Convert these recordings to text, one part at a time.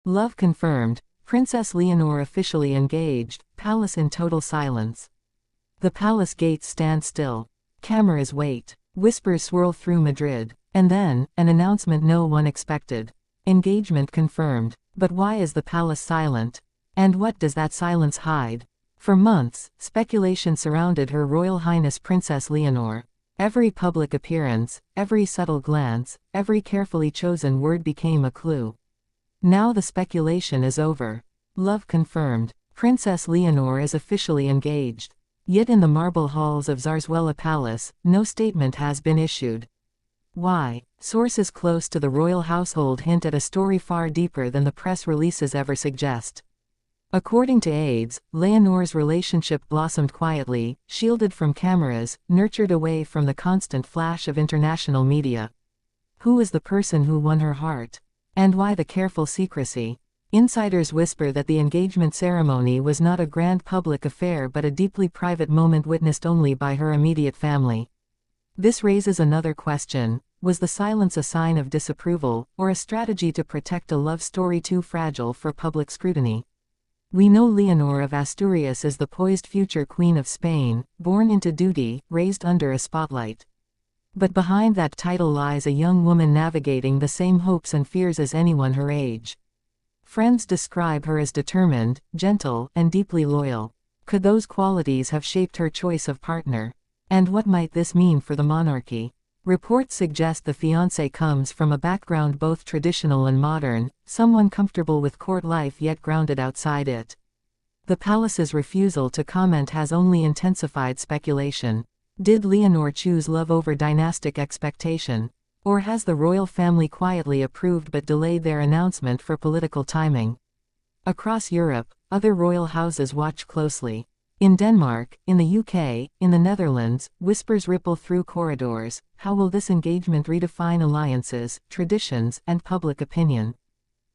Love confirmed. Princess Leonor officially engaged. Palace in total silence. The palace gates stand still. Cameras wait. Whispers swirl through Madrid. And then, an announcement no one expected. Engagement confirmed. But why is the palace silent? And what does that silence hide? For months, speculation surrounded Her Royal Highness Princess Leonor. Every public appearance, every subtle glance, every carefully chosen word became a clue. Now the speculation is over. Love confirmed. Princess Leonor is officially engaged. Yet in the marble halls of Zarzuela Palace, no statement has been issued. Why? Sources close to the royal household hint at a story far deeper than the press releases ever suggest. According to aides, Leonor's relationship blossomed quietly, shielded from cameras, nurtured away from the constant flash of international media. Who is the person who won her heart? And why the careful secrecy? Insiders whisper that the engagement ceremony was not a grand public affair but a deeply private moment witnessed only by her immediate family. This raises another question. Was the silence a sign of disapproval, or a strategy to protect a love story too fragile for public scrutiny? We know Leonor of Asturias is the poised future Queen of Spain, born into duty, raised under a spotlight. But behind that title lies a young woman navigating the same hopes and fears as anyone her age. Friends describe her as determined, gentle, and deeply loyal. Could those qualities have shaped her choice of partner? And what might this mean for the monarchy? Reports suggest the fiancé comes from a background both traditional and modern, someone comfortable with court life yet grounded outside it. The palace's refusal to comment has only intensified speculation. Did Leonor choose love over dynastic expectation? Or has the royal family quietly approved but delayed their announcement for political timing? Across Europe, other royal houses watch closely. In Denmark, in the UK, in the Netherlands, whispers ripple through corridors. How will this engagement redefine alliances, traditions, and public opinion?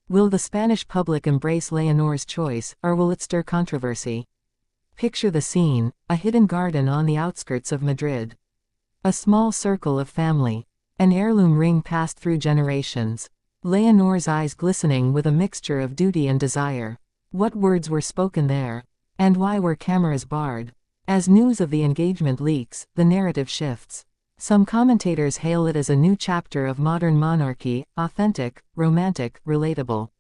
Will the Spanish public embrace Leonor's choice, or will it stir controversy? Picture the scene: a hidden garden on the outskirts of Madrid. A small circle of family. An heirloom ring passed through generations. Leonor's eyes glistening with a mixture of duty and desire. What words were spoken there? And why were cameras barred? As news of the engagement leaks, the narrative shifts. Some commentators hail it as a new chapter of modern monarchy, authentic, romantic, relatable.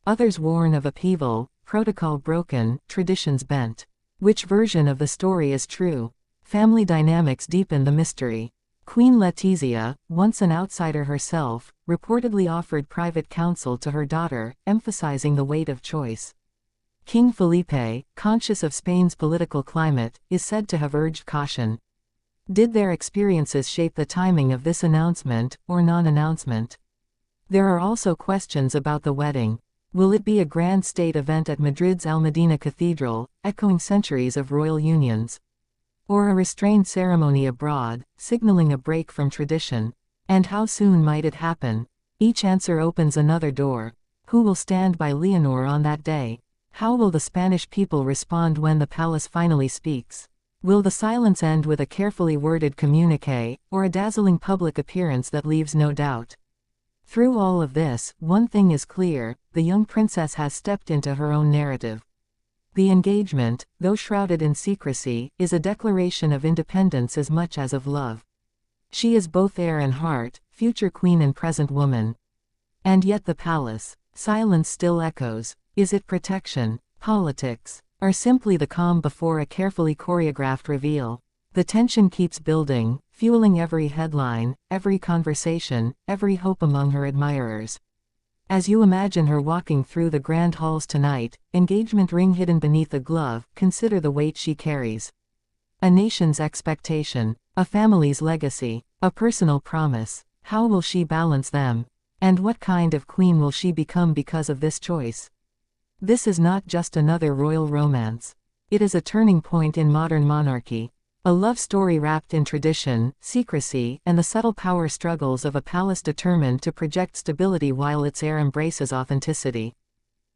Others warn of upheaval, protocol broken, traditions bent. Which version of the story is true? Family dynamics deepen the mystery. Queen Letizia, once an outsider herself, reportedly offered private counsel to her daughter, emphasizing the weight of choice. King Felipe, conscious of Spain's political climate, is said to have urged caution. Did their experiences shape the timing of this announcement, or non-announcement? There are also questions about the wedding. Will it be a grand state event at Madrid's Almudena Cathedral, echoing centuries of royal unions? Or a restrained ceremony abroad, signaling a break from tradition? And how soon might it happen? Each answer opens another door. Who will stand by Leonor on that day? How will the Spanish people respond when the palace finally speaks? Will the silence end with a carefully worded communiqué, or a dazzling public appearance that leaves no doubt? Through all of this, one thing is clear: the young princess has stepped into her own narrative. The engagement, though shrouded in secrecy, is a declaration of independence as much as of love. She is both heir and heart, future queen and present woman. And yet the palace. Silence still echoes. Is it protection, politics, or simply the calm before a carefully choreographed reveal? The tension keeps building, fueling every headline, every conversation, every hope among her admirers. As you imagine her walking through the grand halls tonight, engagement ring hidden beneath a glove, consider the weight she carries. A nation's expectation, a family's legacy, a personal promise. How will she balance them? And what kind of queen will she become because of this choice? This is not just another royal romance. It is a turning point in modern monarchy. A love story wrapped in tradition, secrecy, and the subtle power struggles of a palace determined to project stability while its heir embraces authenticity.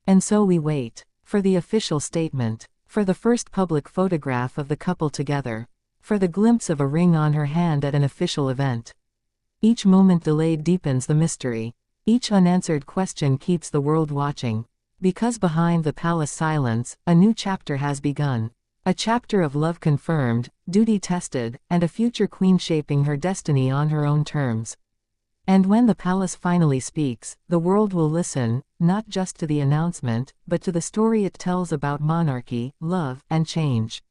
And so we wait. For the official statement. For the first public photograph of the couple together. For the glimpse of a ring on her hand at an official event. Each moment delayed deepens the mystery. Each unanswered question keeps the world watching. Because behind the palace silence, a new chapter has begun. A chapter of love confirmed, duty tested, and a future queen shaping her destiny on her own terms. And when the palace finally speaks, the world will listen, not just to the announcement, but to the story it tells about monarchy, love, and change.